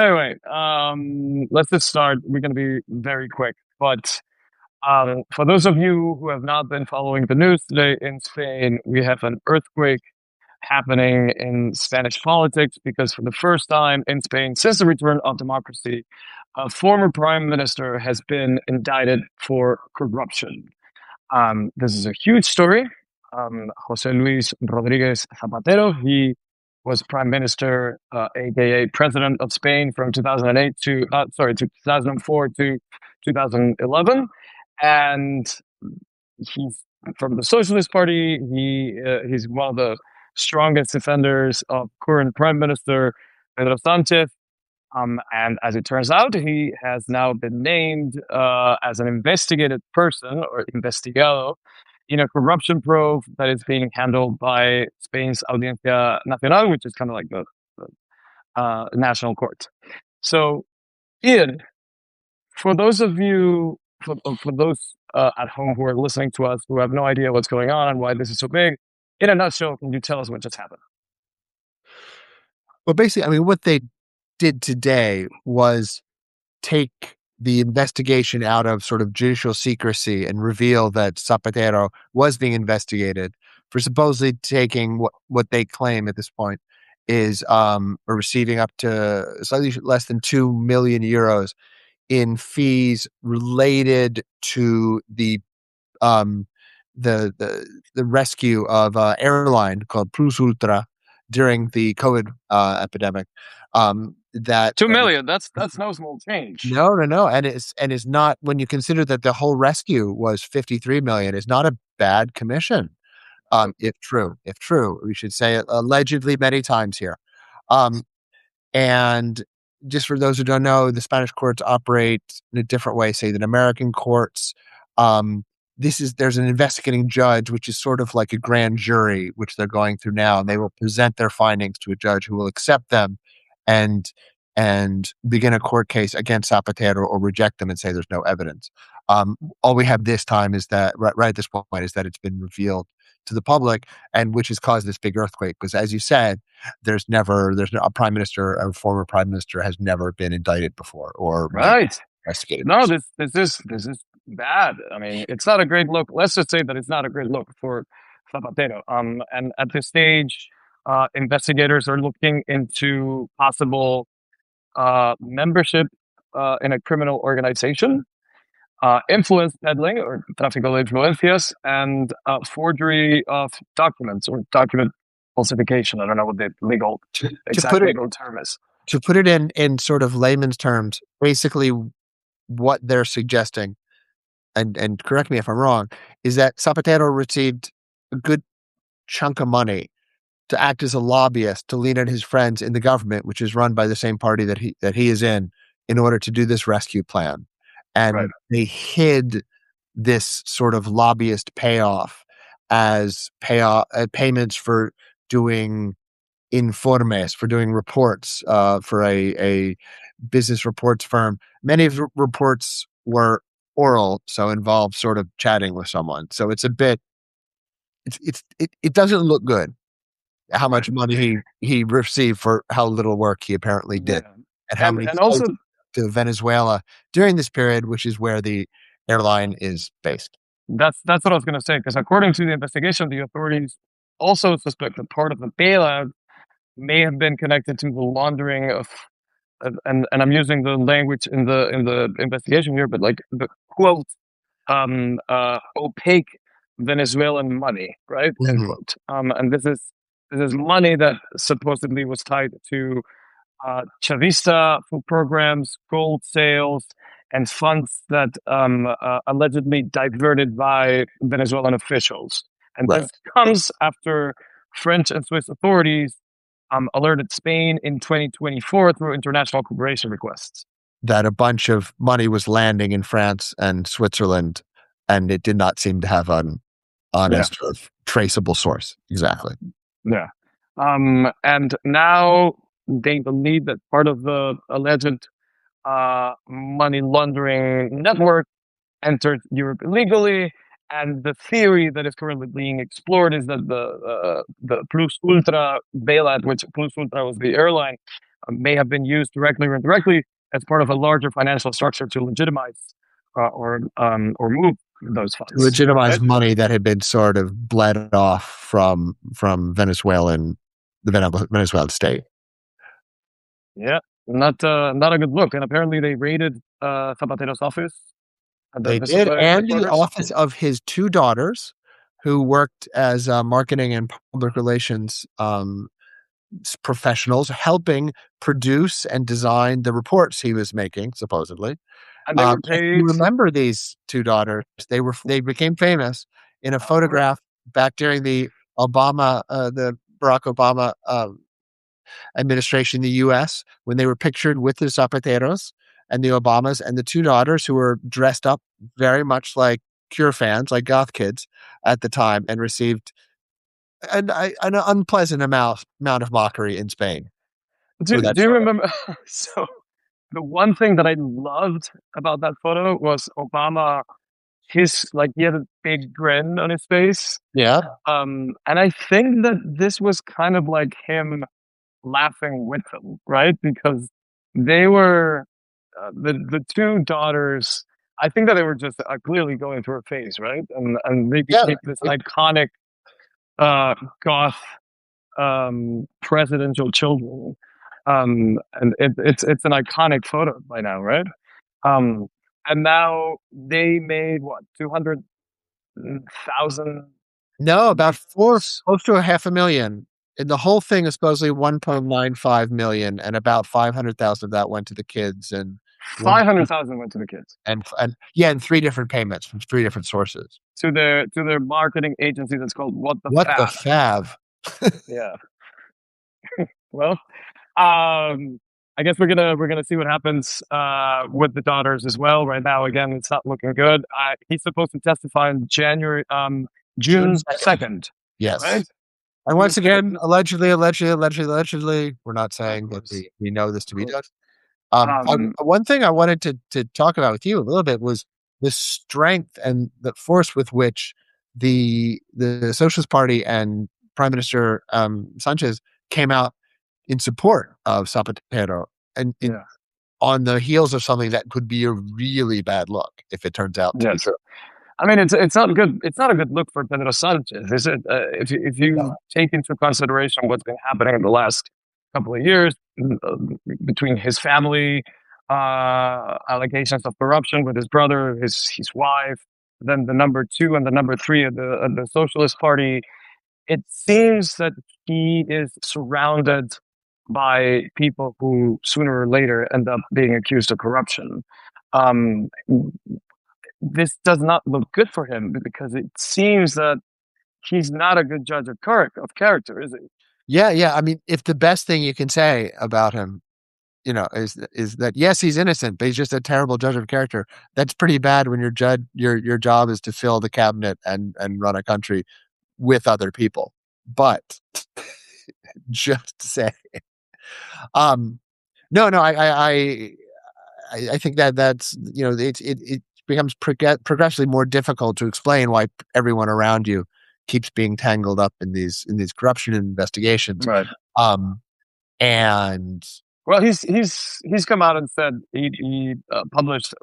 Anyway, let's just start. We're going to be very quick. But for those of you who have not been following the news today in Spain, we have an earthquake happening in Spanish politics because for the first time in Spain since the return of democracy, a former prime minister has been indicted for corruption. This is a huge story. José Luis Rodríguez Zapatero, he was prime minister, aka president of Spain from 2008 to 2004 to 2011, and he's from the Socialist Party. He's one of the strongest defenders of current prime minister Pedro Sanchez. And as it turns out, he has now been named as an investigated person or investigado in a corruption probe that is being handled by Spain's Audiencia Nacional, which is kind of like the national court. So, Ian, for those of you, for those at home who are listening to us who have no idea what's going on and why this is so big, in a nutshell, can you tell us what just happened? Well, basically, I mean, what they did today was take the investigation out of sort of judicial secrecy and reveal that Zapatero was being investigated for supposedly taking what they claim at this point is or receiving up to slightly less than 2 million euros in fees related to um the rescue of airline called Plus Ultra during the COVID epidemic. That 2 million. That's no small change. no, and is not, when you consider that the whole rescue was 53 million, is not a bad commission. If true, we should say it allegedly many times here. And just for those who don't know, the Spanish courts operate in a different way, say, than American courts. There's an investigating judge, which is sort of like a grand jury, which they're going through now, and they will present their findings to a judge who will accept them and begin a court case against Zapatero or reject them and say there's no evidence. All we have this time is that right at this point is that it's been revealed to the public, and which has caused this big earthquake. Because as you said, there's no a prime minister, a former prime minister has never been indicted before or Right. investigated. No, this is bad. I mean, it's not a great look. Let's just say that it's not a great look for Zapatero. And at this stage, investigators are looking into possible membership in a criminal organization, influence peddling or tráfico de influencias, and forgery of documents or document falsification. I don't know what the exact legal term is. To put it in sort of layman's terms, basically what they're suggesting, and correct me if I'm wrong, is that Zapatero received a good chunk of money to act as a lobbyist to lean on his friends in the government, which is run by the same party that he is in order to do this rescue plan. And Right. they hid this sort of lobbyist payoff as payments for doing informes, for doing reports for a business reports firm. Many of the reports were oral, so involved sort of chatting with someone. So it's a bit, it doesn't look good how much money he received for how little work he apparently did, Yeah. and how many And also flights to Venezuela during this period, which is where the airline is based. that's what I was going to say, because according to the investigation, the authorities also suspect that part of the bailout may have been connected to the laundering of, and I'm using the language in the investigation here, but like the quote opaque Venezuelan money, right? End quote. And this is money that supposedly was tied to Chavista food programs, gold sales, and funds that allegedly diverted by Venezuelan officials. And Right. this comes after French and Swiss authorities alerted Spain in 2024 through international cooperation requests. That a bunch of money was landing in France and Switzerland, and it did not seem to have an honest or traceable source. Exactly. Yeah. And now they believe that part of the alleged money laundering network entered Europe illegally. And the theory that is currently being explored is that the Plus Ultra bailout, which Plus Ultra was the airline, may have been used directly or indirectly as part of a larger financial structure to legitimize or move those To funds. legitimize Right? money that had been sort of bled off from the Venezuelan state. Yeah, not a good look. And apparently they raided Zapatero's office at the They did, Venezuela and the headquarters. office of his two daughters, who worked as marketing and public relations professionals, helping produce and design the reports he was making, supposedly. And they were If you paid. remember these two daughters, they became famous in a photograph back during the Barack Obama administration in the U.S. when they were pictured with the Zapateros and the Obamas and the two daughters who were dressed up very much like Cure fans, like goth kids at the time, and received an unpleasant amount of mockery in Spain for that Do you photo. remember? So the one thing that I loved about that photo was Obama. His like he had a big grin on his face. Yeah, And I think that this was kind of like him laughing with them, right? Because they were the two daughters. I think that they were just clearly going through a phase, right? And they yeah. became this iconic goth presidential children. And it's an iconic photo by now, right? Um, and now they made what 200,000 No, about four, views. close to a half a million. And the whole thing is supposedly 1.95 million, and about 500,000 of that went to the kids, and one 500,000 went to the kids, and yeah, and three different payments from three different sources. to their marketing agency that's called What the What the Fab. fav? Yeah. Well, I guess we're gonna see what happens with the daughters as well. Right now, again, it's not looking good. He's supposed to testify in June June 2nd. 2nd, right? Yes. And once again, allegedly, we're not saying that we know this to be done. Um, One thing I wanted to talk about with you a little bit was the strength and the force with which the Socialist Party and Prime Minister Sanchez came out in support of Zapatero, and yeah. on the heels of something that could be a really bad look if it turns out to be Yes. true. I mean, it's not good. It's not a good look for Pedro Sanchez, is it? If you take into consideration what's been happening in the last couple of years uh, between his family, allegations of corruption with his brother, his wife, then the number two and the number three of the Socialist Party, it seems that he is surrounded by people who sooner or later end up being accused of corruption. Um, this does not look good for him because it seems that he's not a good judge of character, is he? Yeah, yeah. I mean, if the best thing you can say about him, is that yes, he's innocent, but he's just a terrible judge of character. That's pretty bad when your job is to fill the cabinet and run a country with other people. But just to say, um, no, no, I think that's it becomes progressively more difficult to explain why everyone around you keeps being tangled up in these corruption investigations. Right. Um, and Well, he's come out and said he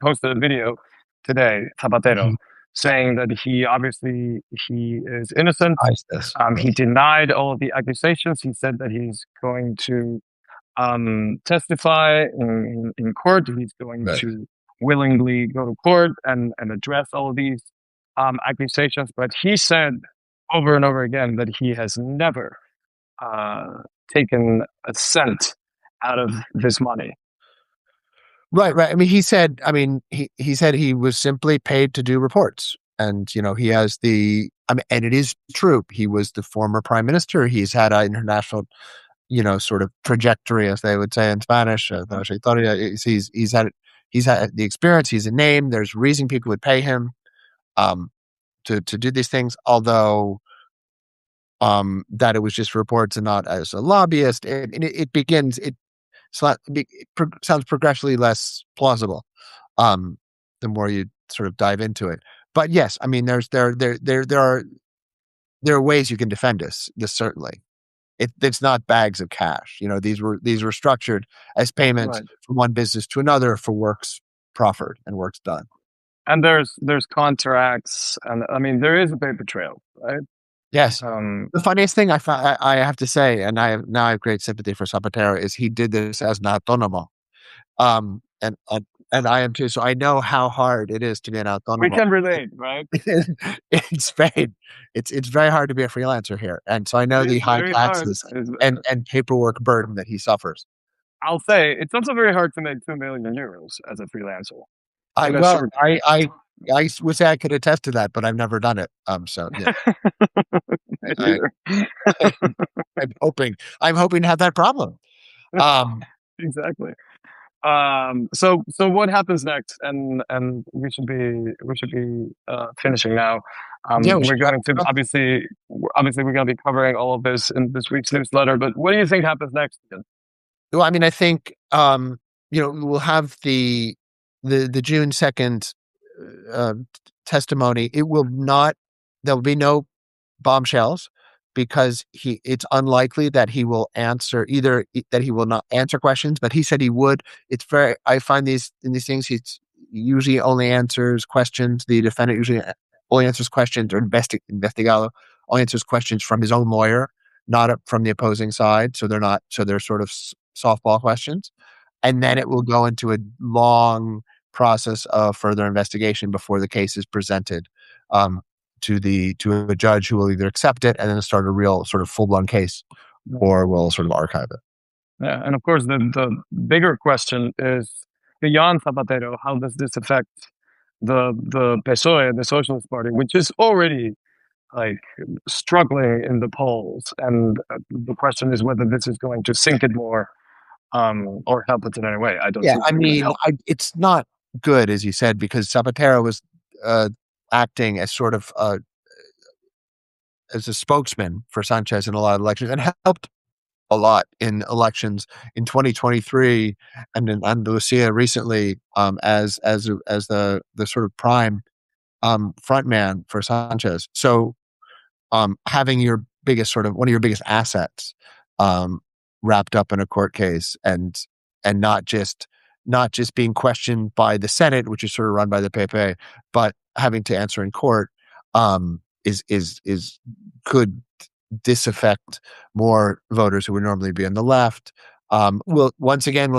posted a video today, Zapatero, Mhm. saying that he obviously he is innocent. This. He denied all of the accusations. He said that he's going to testify in court. He's going Right. to willingly go to court and address all of these accusations. But he said over and over again that he has never uh, taken a cent out of this money. Right, right. I mean, he said he was simply paid to do reports. And, he has and it is true. He was the former prime minister. He's had an international, sort of trajectory, as they would say in Spanish. He's had the experience. He's a name. There's reason people would pay him um, to do these things. Although that it was just reports and not as a lobbyist. And it begins. Sounds progressively less plausible um, the more you sort of dive into it. But yes, I mean, there are ways you can defend this certainly. It's not bags of cash. These were structured as payments Right. from one business to another for works proffered and works done. And there's contracts, and I mean there is a paper trail, right? Yes. Um, The funniest thing I have to say, and I have great sympathy for Zapatero, is he did this as an autonomo. Um, and uh, and I am too. So I know how hard it is to be an we autonomo can relate, right? in Spain. It's very hard to be a freelancer here, and so I know It the is high very hard. taxes and paperwork burden that he suffers. I'll say it's also very hard to make 2 million euros as a freelancer I in a well, short period of I would say I could attest to that, but I've never done it. So yeah, time. Me I, neither. I I'm hoping to have that problem. Um, Exactly. So what happens next? And we should be finishing now. yeah, we We're should wrap going to it up. obviously we're going to be covering all of this in this week's newsletter. But what do you think happens next? Well, I mean, I think we'll have the June 2nd uh, testimony. It will not. There will be no bombshells because it's unlikely that he will answer that he will not answer questions, but he said he would. It's very, I find in these things, he usually only answers questions. The defendant usually only answers questions, or investigado only answers questions from his own lawyer, not from the opposing side. So they're sort of softball questions. And then it will go into a long process of further investigation before the case is presented. To a judge who will either accept it and then start a real sort of full blown case, or will sort of archive it. Yeah, and of course the bigger question is beyond Zapatero. How does this affect the PSOE, the Socialist Party, which is already like struggling in the polls, and the question is whether this is going to sink it more, or help it in any way. I don't Yeah, think I it's going to mean, help. it's not good, as you said, because Zapatero was uh, acting as sort of as a spokesman for Sanchez in a lot of elections, and helped a lot in elections in 2023 and in Andalusia recently, as the sort of prime front man for Sanchez. So having your biggest sort of one of your biggest assets um, wrapped up in a court case, and not just being questioned by the Senate, which is sort of run by the PP, but having to answer in court, is could disaffect more voters who would normally be on the left. We'll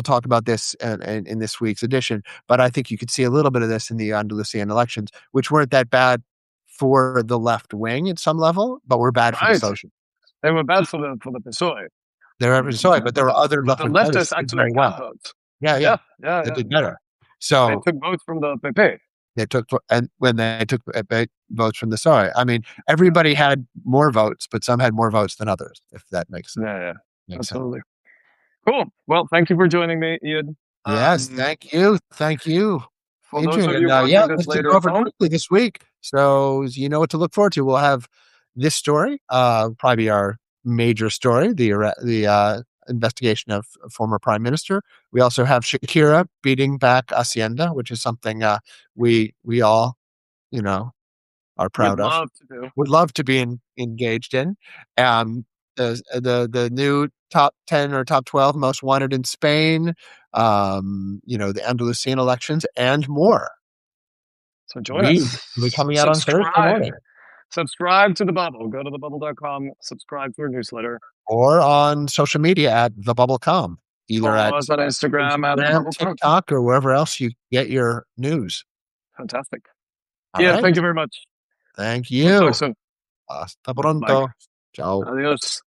talk about this in this week's edition, but I think you could see a little bit of this in the Andalusian elections, which weren't that bad for the left wing at some level, but were bad for the Right? social. They were bad for the PSOE. They're ever sorry, but there were other But left the wing candidates leftists that did actually very got well. votes. Yeah, yeah, Yeah, yeah, they yeah. did better. They So took votes from the PP. they took, and when they took votes from the sorry, I mean, everybody had more votes, but some had more votes than others. If that Yeah, yeah, makes sense. absolutely. Cool. Well, thank you for joining me, Ian. Yes, thank you, For those Adrian. of And you watching yeah, this let's later go at over home, quickly this week. So you know what to look forward to. We'll have this story, probably our major story, the investigation of a former prime minister. We also have Shakira beating back Hacienda, which is something we all are would proud of. love to do. Would love to be engaged in. Um, the new top 10 or top 12 most wanted in Spain. The Andalusian elections and more. So join We us. will be coming out on Thursday Subscribe. morning, Subscribe to the bubble. Go to thebubble.com. Subscribe to our newsletter. or on social media at the Bubble.com, either Follow at us on Instagram at the Instagram, bubble. TikTok, or wherever else you get your news. Fantastic. All Ian, right. thank you very much. Thank We'll talk you. soon. Hasta Bye. pronto. Ciao. Adios.